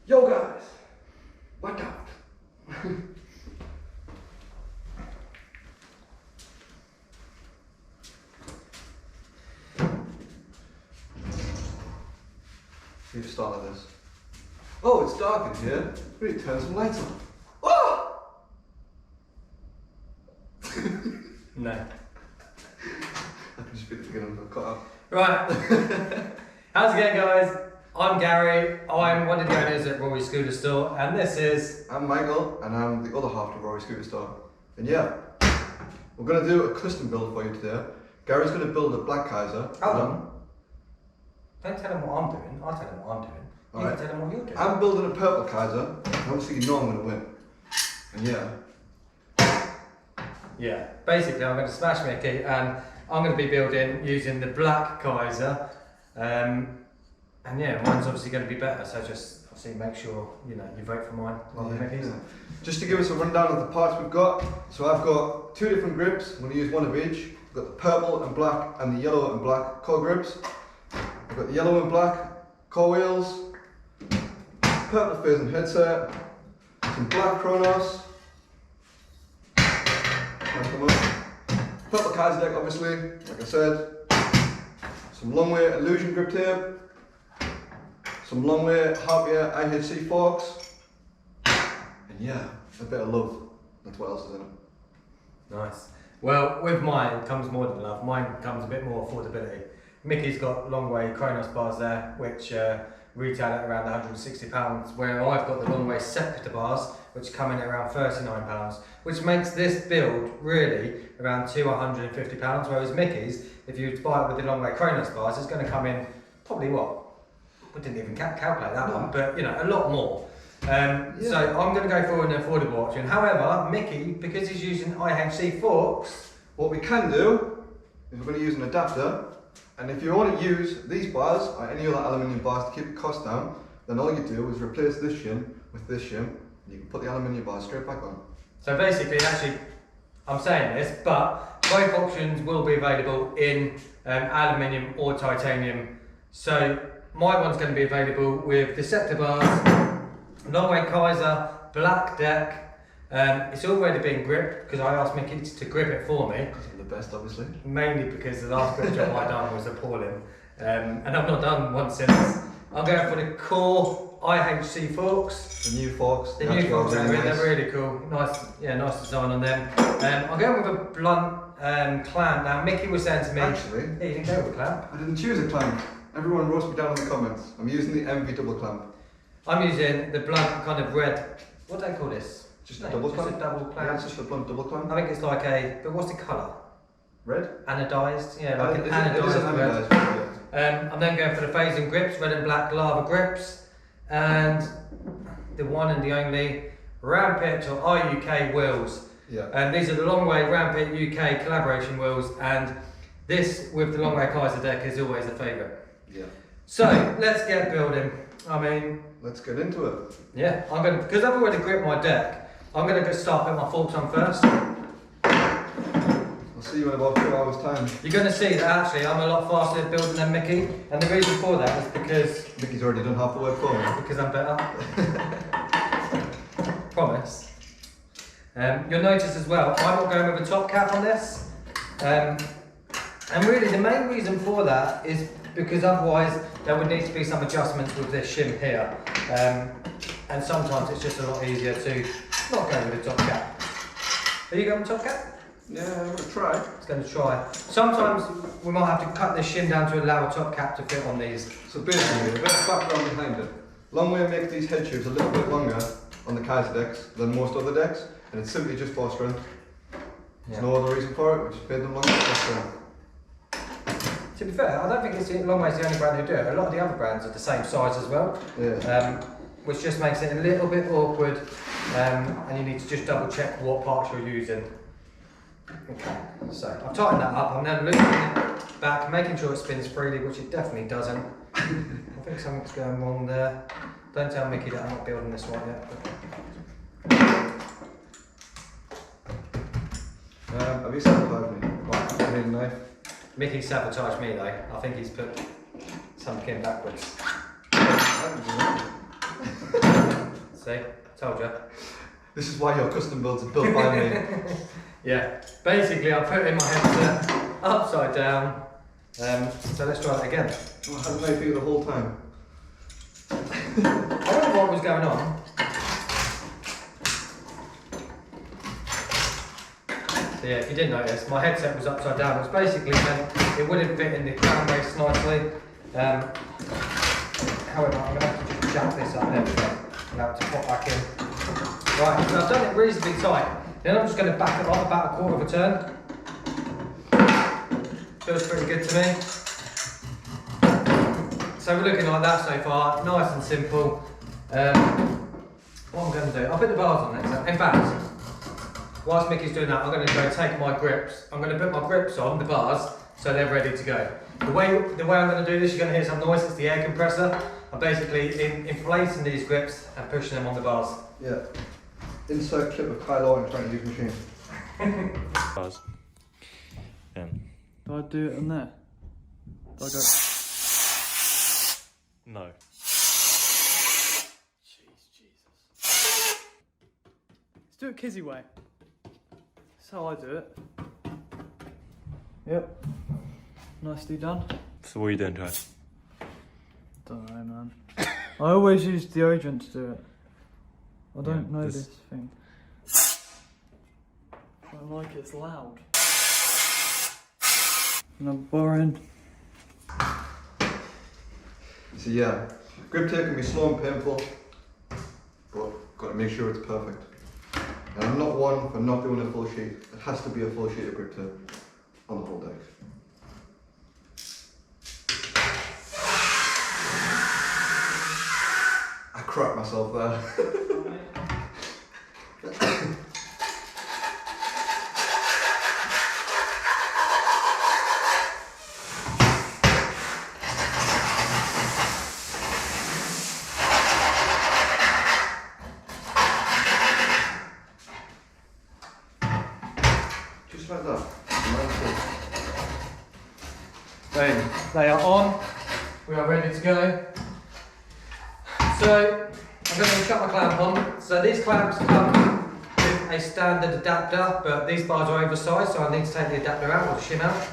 Yo guys, what up? You just start like this. Oh, it's dark in here. We need to turn some lights on. Oh! No. I can just be the beginning of the cut off. Right. How's it going, guys? I'm Gary. I'm one of the owners at Rory Scooter Store, and this is... I'm Michael, and I'm the other half of Rory Scooter Store. And yeah, we're going to do a custom build for you today. Gary's going to build a black Kaiser. Hold on. Don't tell him what I'm doing. I'll tell him what I'm doing. You Alright. can tell him what you're doing. I'm building a purple Kaiser, and obviously you know I'm going to win. And yeah. Yeah. Basically, I'm going to smash Micky, and I'm going to be building using the black Kaiser. And yeah, mine's obviously going to be better, so just obviously make sure you vote for mine rather than Micky's. Yeah. Just to give us a rundown of the parts we've got. So I've got two different grips. I'm going to use one of each. I've got the purple and black and the yellow and black core grips. I've got the yellow and black core wheels, purple phasing headset, some black chronos, purple Kaiser deck obviously, like I said, some long way illusion grip tape, some long way Harpier IHC forks, and yeah, a bit of love. That's what else is in it. Nice. Well, with mine comes more than love. Mine comes a bit more affordability. Micky's got long way Kronos bars there, which retail at around £160, where I've got the long way Scepter bars, which come in at around £39, which makes this build really around £250, whereas Micky's, if you buy it with the long way Kronos bars, it's going to come in probably what? We didn't even calculate that one, but a lot more. So I'm going to go for an affordable option. However, Micky, because he's using IHC forks, what we can do is we're going to use an adapter, and if you want to use these bars or any other aluminium bars to keep the cost down, then all you do is replace this shim with this shim, and you can put the aluminium bars straight back on. So basically, actually, I'm saying this, but both options will be available in aluminium or titanium. So my one's going to be available with the Scepter bars, long way Kaiser, black deck. It's already been gripped because I asked Micky to grip it for me. Because I'm the best, obviously. Mainly because the last grip job I done was appalling, and I've not done one since. I'm going for the core IHC forks. The new forks. The new forks, they're really cool. Nice, nice design on them. I'm going with a blunt clamp. Now Micky was saying to me, actually, hey, you didn't go with a clamp. I didn't choose a clamp. Everyone roast me down in the comments. I'm using the MV double clamp. I'm using the blunt kind of red. What do they call this? Just a double clamp? Just a double clamp. Yeah, it's just a blunt double clamp. I think it's like but what's the colour? Red? Anodised, like an It is anodised an red. anodised, yeah. I'm then going for the phasing grips, red and black lava grips, and the one and the only Rampit or IUK wheels. Yeah. And these are the long way Rampit UK collaboration wheels, and this with the long way Kaiser deck is always a favourite. Yeah. So let's get building. Let's get into it. Yeah, because I've already gripped my deck, I'm going to start putting my forks on first. I'll see you in about 2 hours time. You're going to see that actually I'm a lot faster at building than Micky, and the reason for that is because Micky's already done half the work for me. Because I'm better. Promise. You'll notice as well, I'm not going with a top cap on this. And really the main reason for that is because otherwise there would need to be some adjustments with this shim here. And sometimes it's just a lot easier to not go with a top cap. Are you going with top cap? Yeah, I'm going to try. It's going to try. Sometimes we might have to cut this shim down to allow a top cap to fit on these. So basically, a bit of background behind it. Long way makes these head tubes a little bit longer on the Kaiser decks than most other decks, and it's simply just for strength. There's no other reason for it, we just made them longer for strength. To be fair, I don't think it's Long Way's the only brand who do it. A lot of the other brands are the same size as well. Yeah. Which just makes it a little bit awkward, and you need to just double check what parts you're using. Okay, so I've tightened that up. I'm now loosening it back, making sure it spins freely, which it definitely doesn't. I think something's going wrong there. Don't tell Micky that I'm not building this one yet. Have you sabotaged me? Right, I need a knife. Micky sabotaged me though. I think he's put something in backwards. I didn't do that. See, told you. This is why your custom builds are built by me. Yeah, basically I put in my headset upside down. So let's try that again. I had no feel the whole time. I don't know what was going on. So yeah, if you didn't notice, my headset was upside down. It was basically meant it wouldn't fit in the crown base nicely. However, I'm going to have to just jack this up there and have to pop back in. Right, so I've done it reasonably tight. Then I'm just going to back it off about a quarter of a turn. Feels pretty good to me. So we're looking like that so far, nice and simple. What I'm going to do, I'll put the bars on next. In fact, whilst Micky's doing that, I'm going to go take my grips. I'm going to put my grips on the bars so they're ready to go. The way I'm going to do this, you're going to hear some noise. It's the air compressor. I'm basically inflating these grips and pushing them on the bars. Yeah. Insert clip of Kyle Owen trying to use machine. Bars. Yeah. Do I do it on there? Do I go? No. Jesus. Let's do it Kizzy way. That's how I do it. Yep. Nicely done. So what are you doing, Ty? Don't know, man. I always use deodorant to do it. I don't Yeah, know this- this thing. I don't like it, it's loud. And I'm borrowing. So yeah, grip tape can be slow and painful, but got to make sure it's perfect. And I'm not one for not doing a full sheet. It has to be a full sheet of grip tape on the whole deck. I crap myself there. Just like that. Boom. They are on. We are ready to go. So I'm going to shut my clamp on. So these clamps come with a standard adapter, but these bars are oversized, so I need to take the adapter out or the shim out.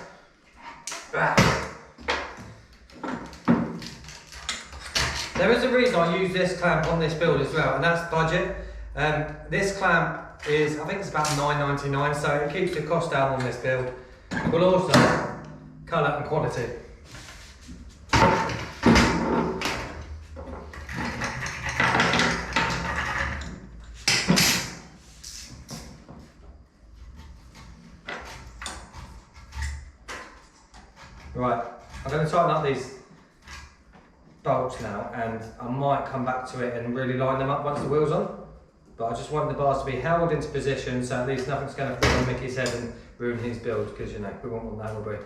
There is a reason I use this clamp on this build as well, and that's budget. This clamp is, I think it's about $9.99, so it keeps the cost down on this build. But also, colour and quality. Right, I'm going to tighten up these bolts now, and I might come back to it and really line them up once the wheel's on. But I just want the bars to be held into position so at least nothing's going to fall on Micky's head and ruin his build, because you know, we won't want that, will we?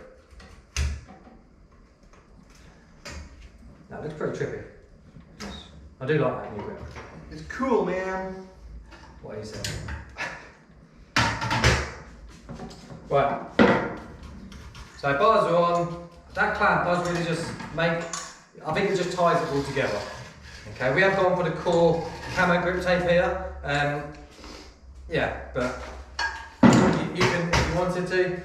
That looks pretty trippy. I do like that new grip. It's cool, man. What are you saying? Right. So bars are on. That clamp does really just make, I think it just ties it all together. Okay, we have gone for the core camo grip tape here. Yeah, but you can, if you wanted to,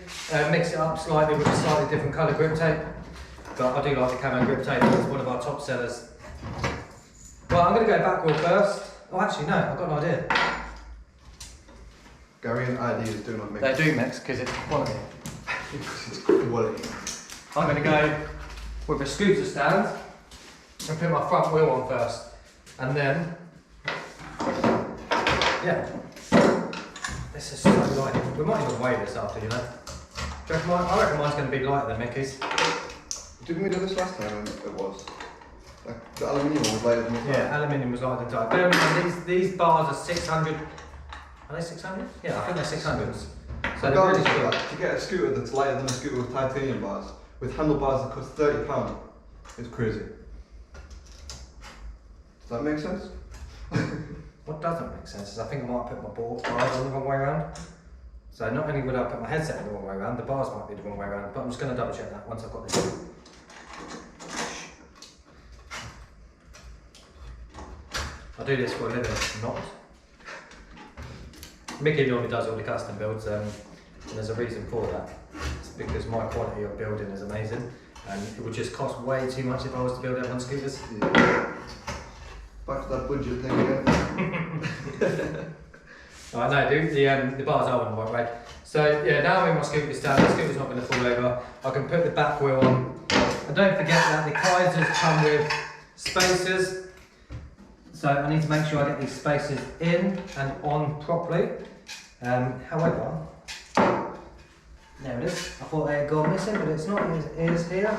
mix it up slightly with a slightly different colour grip tape. But I do like the camo grip tape, it's one of our top sellers. Right, I'm going to go backward first. Oh, actually, no, I've got an idea. Gary and ideas do not mix. They do mix because it's quality. It's quality. I'm going to go with a scooter stand and put my front wheel on first. And then, yeah, this is so light. We might even weigh this after, you know. Do you reckon I reckon mine's going to be lighter than Micky's. Didn't we do this last time? It was. Like, the aluminium was lighter than the Yeah, aluminium was lighter than type. Bear in mind, these bars are 600. Are they 600? Yeah, I think they're 600s. So they're really good. To get a scooter that's lighter than a scooter with titanium bars, with handlebars that cost £30, it's crazy. Does that make sense? What doesn't make sense is I think I might put my bars on the wrong way around. So not only would I put my headset in the wrong way around, the bars might be the wrong way around, but I'm just going to double check that once I've got this. I do this for a living, not. Micky normally does all the custom builds, and there's a reason for that. It's because my quality of building is amazing, and it would just cost way too much if I was to build everyone's scooters. Yeah. Back to that budget thing again. Right, no, the bars are on the right way. So yeah, now I'm in my scooter stand, the scooter's not going to fall over. I can put the back wheel on. And don't forget that the Kaisers come with spacers. So I need to make sure I get these spacers in and on properly. However, there it is. I thought they had gone missing, but it's not. It is here.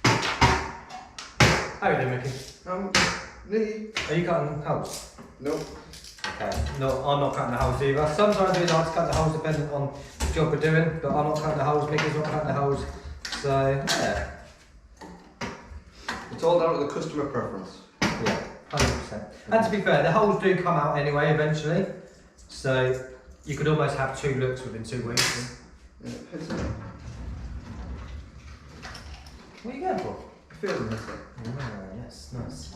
How are you doing, Micky? Nearly. Are you cutting holes? Nope. Okay. No, I'm not cutting the holes either. Sometimes we like to cut the holes depending on the job we're doing, but I'm not cutting the holes. Micky's not cutting the holes. So yeah. It's all down to the customer preference. Yeah. 100%. And to be fair, the holes do come out anyway eventually, so you could almost have 2 looks within 2 weeks. Yeah, it's a What are you going for? feeling this thing. Ah, yes, nice.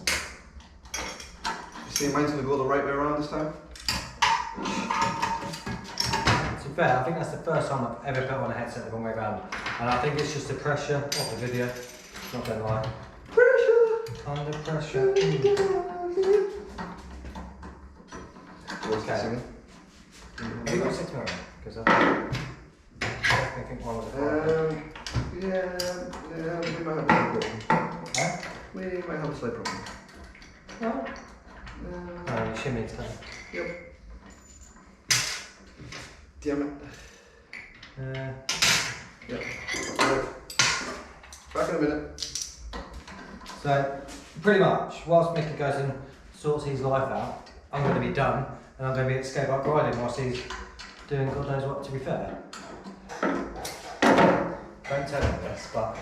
You see, mine's going to go the right way around this time. To be fair, I think that's the first time I've ever put on a headset the wrong way around, and I think it's just the pressure of the video. Not gonna lie. Under pressure. Okay. Have you got 6 million? Because I think one was a 5. Yeah, we might have a slight problem. Huh? We might have a slight problem. No. Oh, you shimmy today. Yep. Damn it. Yep. Right. Back in a minute. So, pretty much, whilst Micky goes and sorts his life out, I'm going to be done, and I'm going to be at skate park riding whilst he's doing God knows what, to be fair. Don't tell him this, but...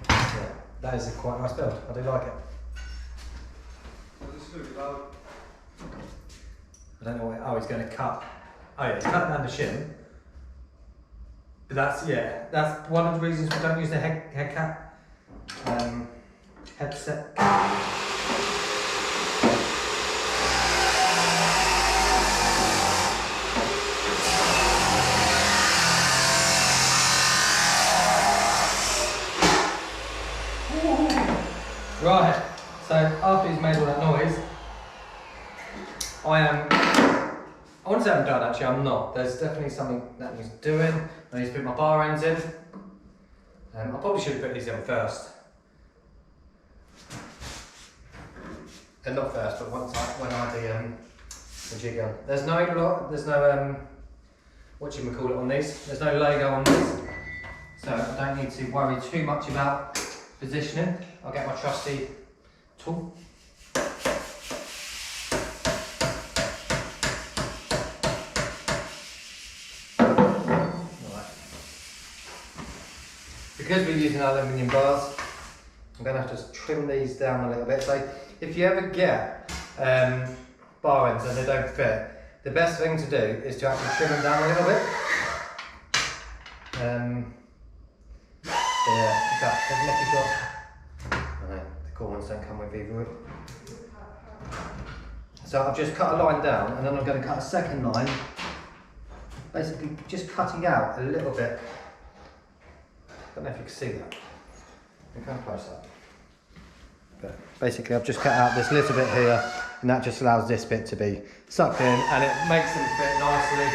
yeah, that is a quite nice build. I do like it. I don't know what, oh, he's going to cut. Oh yeah, he's cutting down the shim. But that's one of the reasons we don't use the head cap headset. Right, so after he's made all that noise, I want to say I'm done, actually I'm not. There's definitely something that needs doing. I need to put my bar ends in. I probably should have put these in first. And not first, but when I had the jig on. There's no what you call it on these. There's no logo on these. So I don't need to worry too much about positioning. I'll get my trusty tool. Because we're using aluminium bars, I'm going to have to trim these down a little bit. So if you ever get bar ends and they don't fit, the best thing to do is to actually trim them down a little bit. Yeah, in fact, has Micky got... I know, the cool ones don't come with either wood. So I've just cut a line down and then I'm going to cut a second line, basically just cutting out a little bit. I don't know if you can see that. You can close up. But basically I've just cut out this little bit here and that just allows this bit to be sucked in and it makes them fit nicely.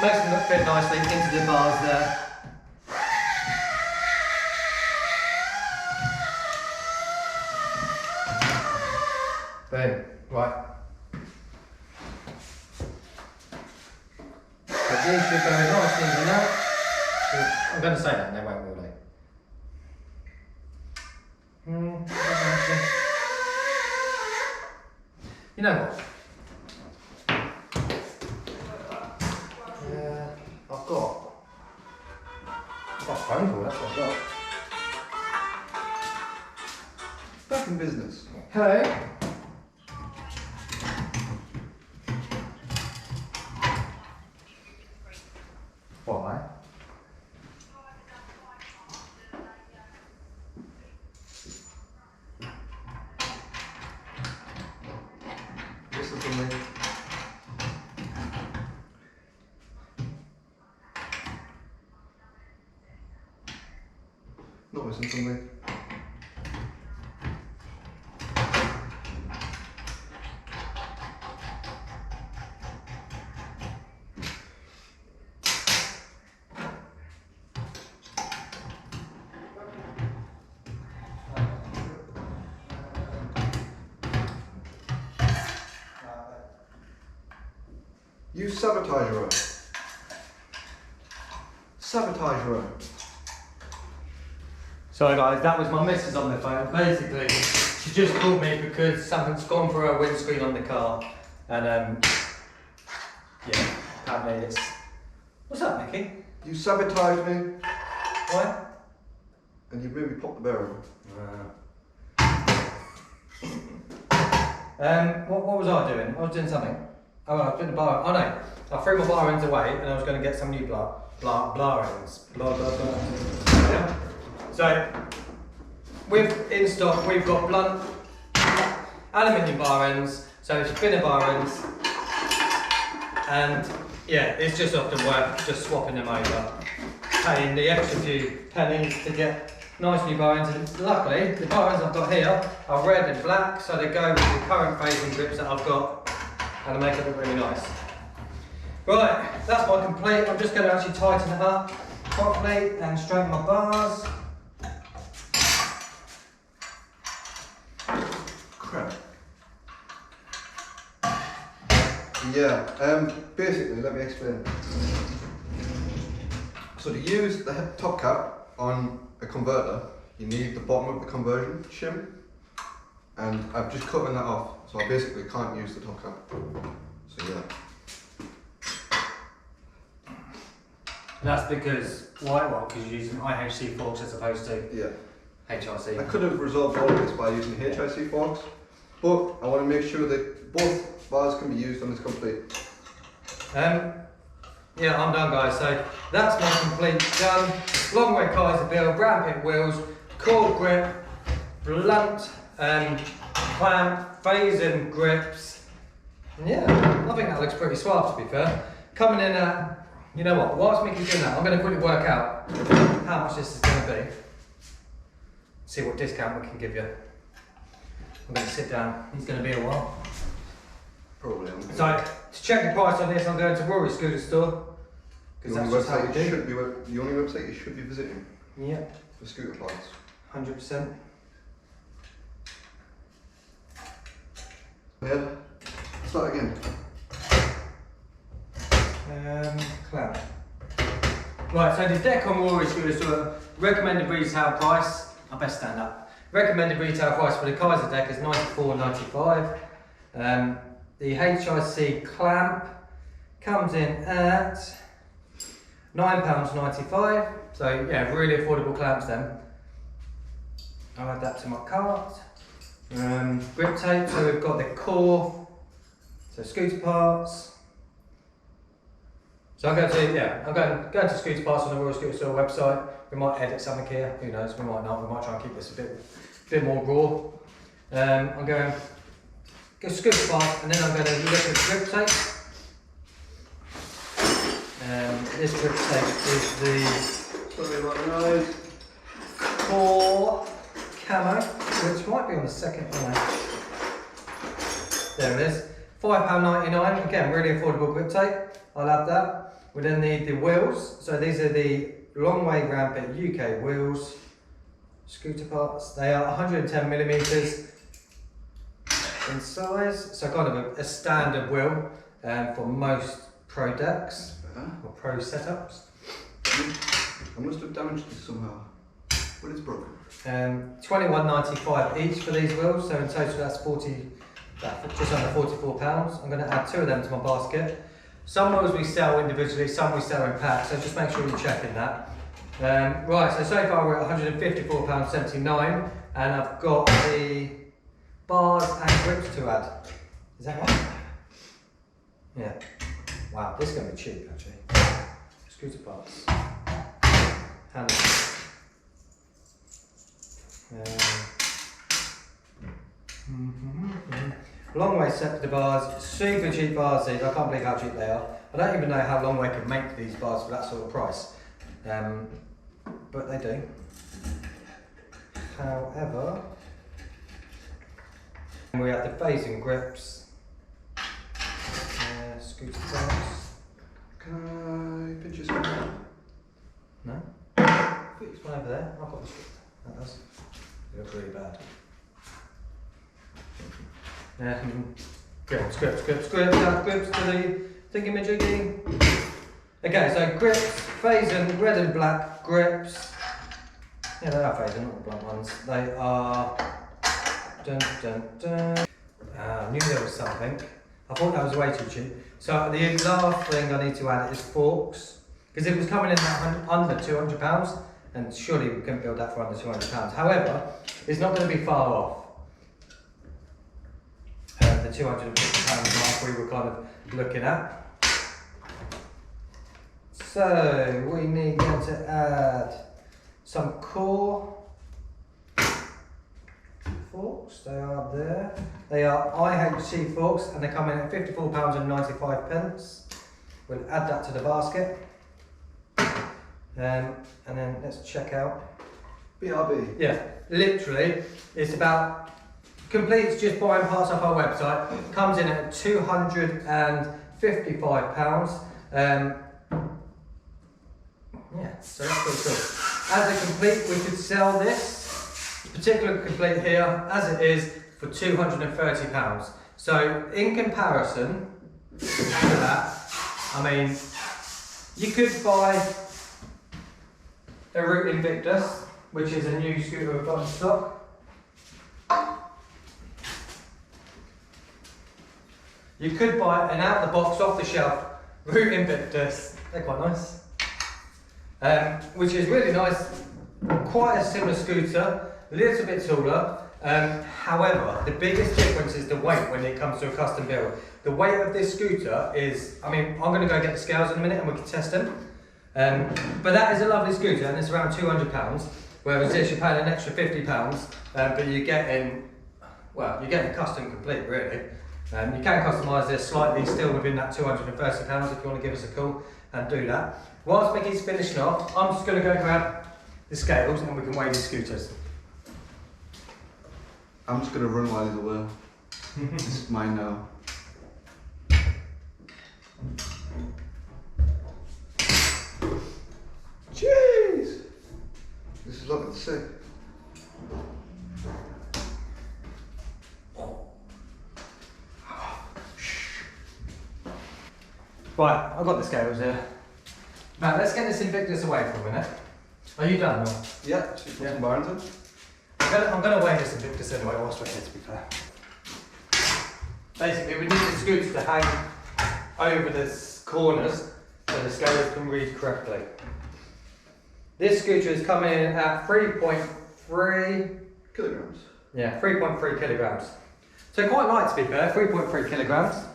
Makes them fit nicely into the bars there. Boom. Right. So these should go nice and easy now. I'm going to say that and they won't, will they? You know what? Yeah, I've got a phone call, that's what I've got. Back in business. Hello? Not missing something. Use sabotage row. Sabotage row. Sorry guys, that was my missus on the phone. Basically, she just called me because something's gone through her windscreen on the car. And yeah, apparently it's... What's up, Micky? You sabotaged me Why? and you made me pop the bearing. What was I doing? I was doing something. Oh, I was doing the bar. Oh no, I threw my bar ends away and I was going to get some new bar ends. Yeah. So, in stock, we've got blunt aluminium bar ends, so it's thinner bar ends, and yeah, it's just often worth just swapping them over, paying the extra few pennies to get nice new bar ends. And luckily, the bar ends I've got here are red and black, so they go with the current phasing grips that I've got, and they make it look really nice. Right, that's my complete. I'm just going to actually tighten it up properly and straighten my bars. Crap. Yeah, basically, let me explain. So to use the top cap on a converter, you need the bottom of the conversion shim, and I've just cutting that off, so I basically can't use the top cap. So yeah. That's because, why? Well, because you're using IHC forks as opposed to Yeah. HRC. I could have resolved all of this by using HIC forks, but I want to make sure that both bars can be used on this complete. Yeah, I'm done guys, so that's my complete done. Long way Kaiser build, round pit wheels, core grip, blunt clamp, phasing grips. And yeah, I think that looks pretty suave to be fair. Coming in at, you know what, whilst Micky's doing that, I'm going to quickly work out how much this is going to be. See what discount we can give you. I'm going to sit down, he's going to be a while. Probably. So, to check the price on this, I'm going to Rory's Scooter Store. The Because only that's just how we website you do. should be the only website you should be visiting Yeah, for scooter parts. 100%. Yeah. Start again. Cloud. Right, so the deck on Rory's Scooter Store, recommended retail price, I best stand up. Recommended retail price for the Kaiser deck is $94.95. The HIC clamp comes in at £9.95. So yeah, really affordable clamps then. I'll add that to my cart. Grip tape, so we've got the core, so scooter parts. So I'm going to scooter parts on the Royal Scooter Store website. We might edit something here, who knows, we might not, we might try and keep this a bit more raw. I'm going to go scooter parts and then I'm going to look at grip tape. This grip tape is the Sorry about the noise. core camo, which might be on the second one. There it is. £5.99, again, really affordable grip tape. I'll add that. We then need the wheels. So these are the long way rampant UK wheels. Scooter parts. They are 110 millimeters in size. So kind of a standard wheel for most pro decks or pro setups. I must have damaged this somehow, but it's broken. £21.95 each for these wheels. So in total that's just under £44. I'm going to add 2 of them to my basket. Some wheels we sell individually, some we sell in packs, so just make sure you're checking that. Right, so far we're at £154.79 and I've got the bars and grips to add. Is that right? Yeah. Wow, this is going to be cheap actually. Scooter parts. Handles. Long way set for the bars, super cheap bars these, I can't believe how cheap they are. I don't even know how Long Way can make these bars for that sort of price, but they do. However, we have the phasing grips, scooter parts. Can I pinch your scooter? No? Put this one over there. I've got the scooter. That does. It looks really bad. Grips to the thingy-majiggy. Okay, so grips, phasing, red and black grips. Yeah, they are phasing, not the black ones. They are. Dun dun dun. I knew there was something. I thought that was way too cheap. So the last thing I need to add is forks, because it was coming in at under £200, and surely we couldn't build that for under £200. However, it's not going to be far off the £250 mark we were kind of looking at. So we need to add some core forks. They are there. They are IHC forks, and they come in at £54.95. We'll add that to the basket, and then let's check out. BRB. Yeah, literally, it's about completes just buying parts off our website. Comes in at £255. Yeah, so that's pretty cool. As a complete, we could sell this particular complete here as it is for £230. So in comparison to that, I mean, you could buy a Route Invictus, which is a new scooter we've got in stock. You could buy an out the box, off the shelf Route Invictus. They're quite nice. Which is really nice, quite a similar scooter, a little bit taller. However, the biggest difference is the weight when it comes to a custom build. The weight of this scooter is, I mean, I'm going to go get the scales in a minute and we can test them. But that is a lovely scooter, and it's around £200, whereas this you're paying an extra £50, but you're getting, well, you're getting a custom complete really. You can customise this slightly still within that £230 if you want to give us a call and do that. Whilst Micky's finishing off, I'm just going to go grab the scales and we can weigh these scooters. I'm just going to run while he's away. This is mine now. Jeez! This is looking sick. Right, I've got the scales here. Now let's get this Invictus away for a minute. Are you done now? Yeah, just put some barons in. I'm going to weigh this Invictus anyway whilst we're here, to be fair. Basically, we need the scooter to hang over the corners so the scales can read correctly. This scooter is coming in at 3.3 kilograms. Yeah, 3.3 kilograms. So quite light, to be fair, 3.3 kilograms.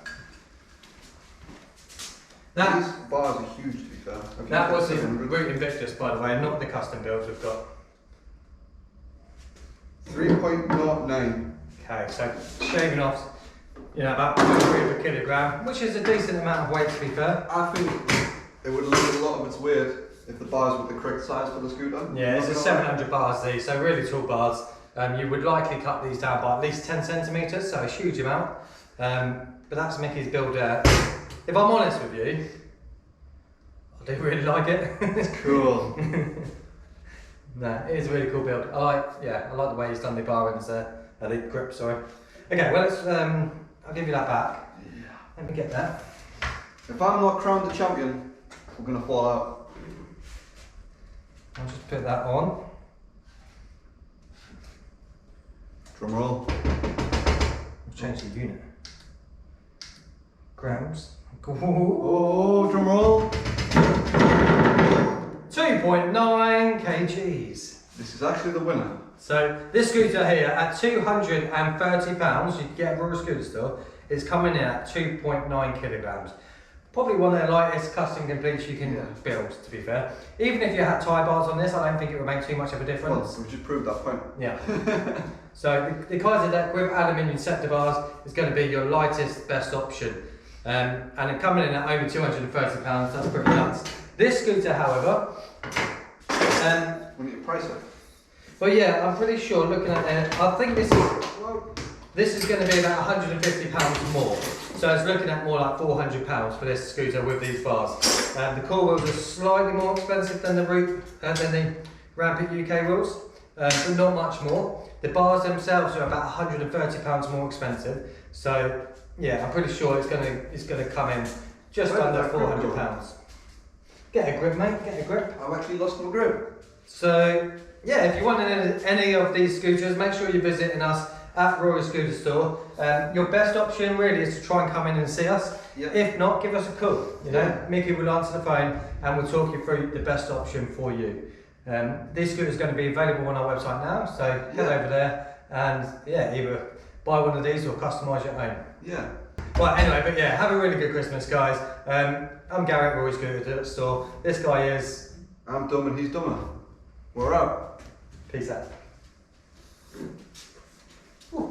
These bars are huge, to be fair. That was the Route Invictus, by the way, not the custom builds we've got. 3.09. Okay, so shaving off, about 0.3 of a kilogram, which is a decent amount of weight, to be fair. I think it would lose a lot of its weight if the bars were the correct size for the scooter. Yeah, it's a 700 bars these, so really tall bars. You would likely cut these down by at least 10 centimetres, so a huge amount. But that's Micky's build. If I'm honest with you, I do really like it. It's cool. No, it is a really cool build. I like the way he's done the bar ends there, the grip, sorry. Okay, well let's, I'll give you that back. Yeah. Let me get that. If I'm not crowned the champion, we're gonna fall out. I'll just put that on. Drum roll. I'll change the unit. Grams. Oh, drum roll. 2.9 kgs. This is actually the winner. So this scooter here at £230, you can get a raw scooter store, is coming in at 2.9 kilograms. Probably one of the lightest custom completes you can build, to be fair. Even if you had tie bars on this, I don't think it would make too much of a difference. Well, we just proved that point. Yeah. So the Kaiser deck with aluminium sector bars is going to be your lightest, best option. And it coming in at over £230, that's pretty nuts. This scooter, however, we need to price it. But yeah, I'm pretty sure looking at it, I think this is going to be about £150 more. So it's looking at more like £400 for this scooter with these bars. The core wheels are slightly more expensive than the Rampant UK wheels, but not much more. The bars themselves are about £130 more expensive. So yeah, I'm pretty sure it's gonna come in just under £400. Get a grip, mate. Get a grip. I've actually lost my grip. So yeah, if you want any of these scooters, make sure you're visiting us at Royal Scooter Store. Your best option really is to try and come in and see us. Yeah. If not, give us a call. You know, Mickey will answer the phone and we'll talk you through the best option for you. This scooter is going to be available on our website now, so head over there and yeah, either buy one of these or customise your own. Yeah. Well, anyway, but yeah, have a really good Christmas, guys. I'm Gary at Royal Scooter Store. This guy is. I'm dumb and he's dumber. We're out. Peace out. Ooh.